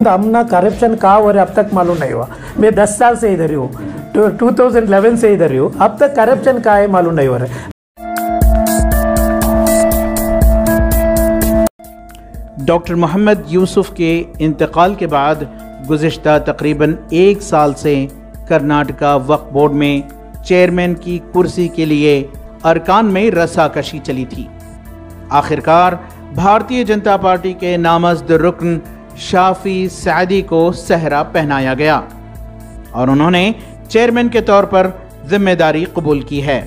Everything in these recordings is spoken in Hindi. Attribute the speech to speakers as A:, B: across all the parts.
A: हमना करप्शन कहा और अब तक मालूम नहीं हुआ। मैं 10 साल से इधर ही हूँ, 2011 से इधर ही हूँ, अब तक करप्शन कहा है मालूम नहीं हो रहा है।
B: डॉक्टर मोहम्मद यूसुफ के इंतकाल के बाद गुज़िश्ता तकरीबन 1 साल से कर्नाटका वक्फ बोर्ड में चेयरमैन की कुर्सी के लिए अरकान में रस्साकशी चली थी। आखिरकार भारतीय जनता पार्टी के नामज़द रुकन शाफी सैदी को सहरा पहनाया गया और उन्होंने चेयरमैन के तौर पर जिम्मेदारी कबूल की है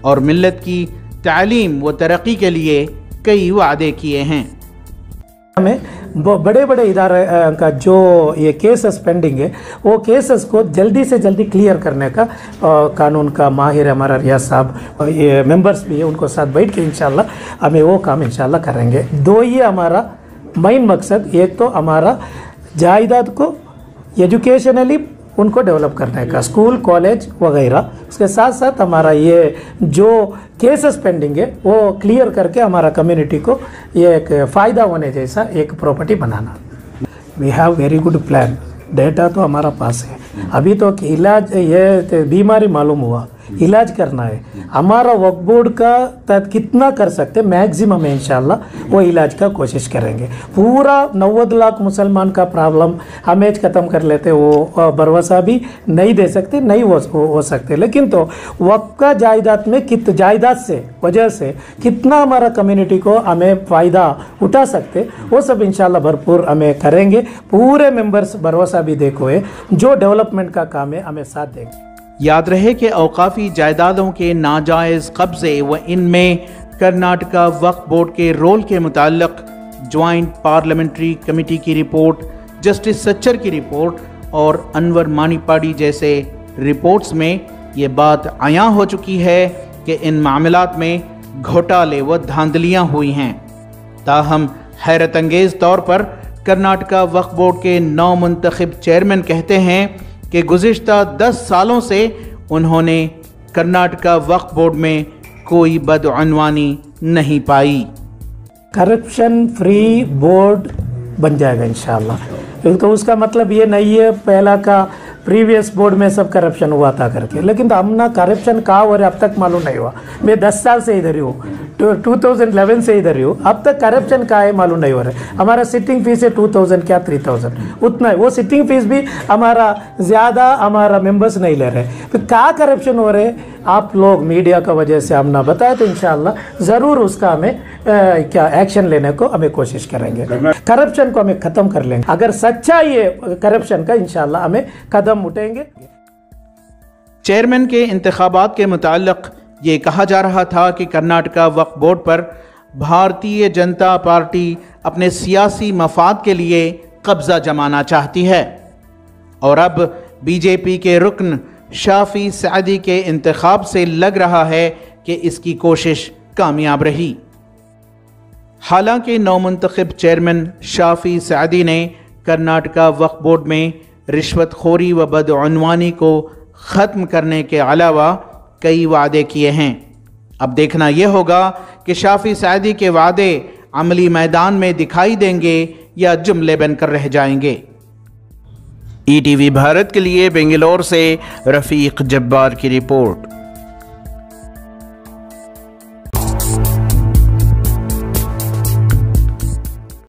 B: और मिल्लत की तालीम व तरक्की के लिए कई वादे किए हैं।
A: हमें बड़े बड़े इदारे का जो ये केसेस पेंडिंग है वो केसेस को जल्दी से जल्दी क्लियर करने का कानून का माहिर हमारा रियाज साहब ये मेंबर्स भी है, उनको साथ बैठ के इंशाल्लाह हमें वो काम इंशाल्लाह करेंगे। 2 ही हमारा मेन मकसद, एक तो हमारा जायदाद को एजुकेशनली उनको डेवलप करने का, स्कूल कॉलेज वगैरह, उसके साथ साथ हमारा ये जो केसेस पेंडिंग है वो क्लियर करके हमारा कम्युनिटी को ये एक फ़ायदा होने जैसा एक प्रॉपर्टी बनाना। We have very good plan, data तो हमारा पास है। अभी तो इलाज ये बीमारी मालूम हुआ, इलाज करना है, हमारा वक्फ बोर्ड का तहत कितना कर सकते मैक्सिमम है, इंशाल्लाह वो इलाज का कोशिश करेंगे। पूरा 90 लाख मुसलमान का प्रॉब्लम हमें ख़त्म कर लेते, वो भरोसा भी नहीं दे सकते, नहीं हो सकते, लेकिन तो वक्फ का जायदाद में जायदाद से वजह से कितना हमारा कम्युनिटी को हमें फ़ायदा उठा सकते वो सब इंशाल्लाह भरपूर हमें करेंगे। पूरे मेंबर्स भरोसा भी देखो है, जो डेवलपमेंट का काम है हमें साथ देंगे।
B: याद रहे कि औकाफी जायदादों के नाजायज़ कब्ज़े व इनमें कर्नाटका वक्फ बोर्ड के रोल के मुताल्लिक ज्वाइंट पार्लियामेंट्री कमेटी की रिपोर्ट, जस्टिस सच्चर की रिपोर्ट और अनवर मानीपाड़ी जैसे रिपोर्ट्स में ये बात आयां हो चुकी है कि इन मामलात में घोटाले व धांधलियां हुई हैं। ताहम हैरत अंगेज़ तौर पर कर्नाटका वक्फ बोर्ड के नौमुंतखब चेयरमैन कहते हैं कि गुज़िश्ता 10 सालों से उन्होंने कर्नाटका वक्फ बोर्ड में कोई बदअनवानी नहीं पाई।
A: करप्शन फ्री बोर्ड बन जाएगा इंशाल्लाह। तो उसका मतलब ये नहीं है पहला का प्रीवियस बोर्ड में सब करप्शन हुआ था करके, लेकिन तो हमना करप्शन कहा और अब तक मालूम नहीं हुआ। मैं 10 साल से इधर ही हूँ, 2011 से इधर ही हूँ, अब तक करप्शन कहा है मालूम नहीं हो रहा है। हमारा सिटिंग फीस है 2000 क्या 3000 उतना है, वो सिटिंग फीस भी हमारा ज़्यादा हमारा मेंबर्स नहीं ले रहे। तो क्या करप्शन हो रहे आप लोग मीडिया का वजह से हम ना बताए तो इंशाल्लाह ज़रूर उसका हमें क्या एक्शन लेने को हमें कोशिश करेंगे। करप्शन को हमें ख़त्म कर लेंगे। अगर सच्चा ये करप्शन का इंशाल्लाह हमें कदम उठेंगे।
B: चेयरमैन के इंतखाबात के मुताल्लिक ये कहा जा रहा था कि कर्नाटका वक्फ बोर्ड पर भारतीय जनता पार्टी अपने सियासी मफाद के लिए कब्जा जमाना चाहती है और अब बीजेपी के रुकन शाफी सैदी के इंतखाब से लग रहा है कि इसकी कोशिश कामयाब रही। हालांकि नौमुंतखब चेयरमैन शाफी सैदी ने कर्नाटका वक्फ बोर्ड में रिश्वतखोरी व बदअनवानी को ख़त्म करने के अलावा कई वादे किए हैं। अब देखना यह होगा कि शाफी सैदी के वादे अमली मैदान में दिखाई देंगे या जुमले बनकर रह जाएंगे। ETV भारत के लिए बेंगलोर से रफ़ीक जब्बार की रिपोर्ट।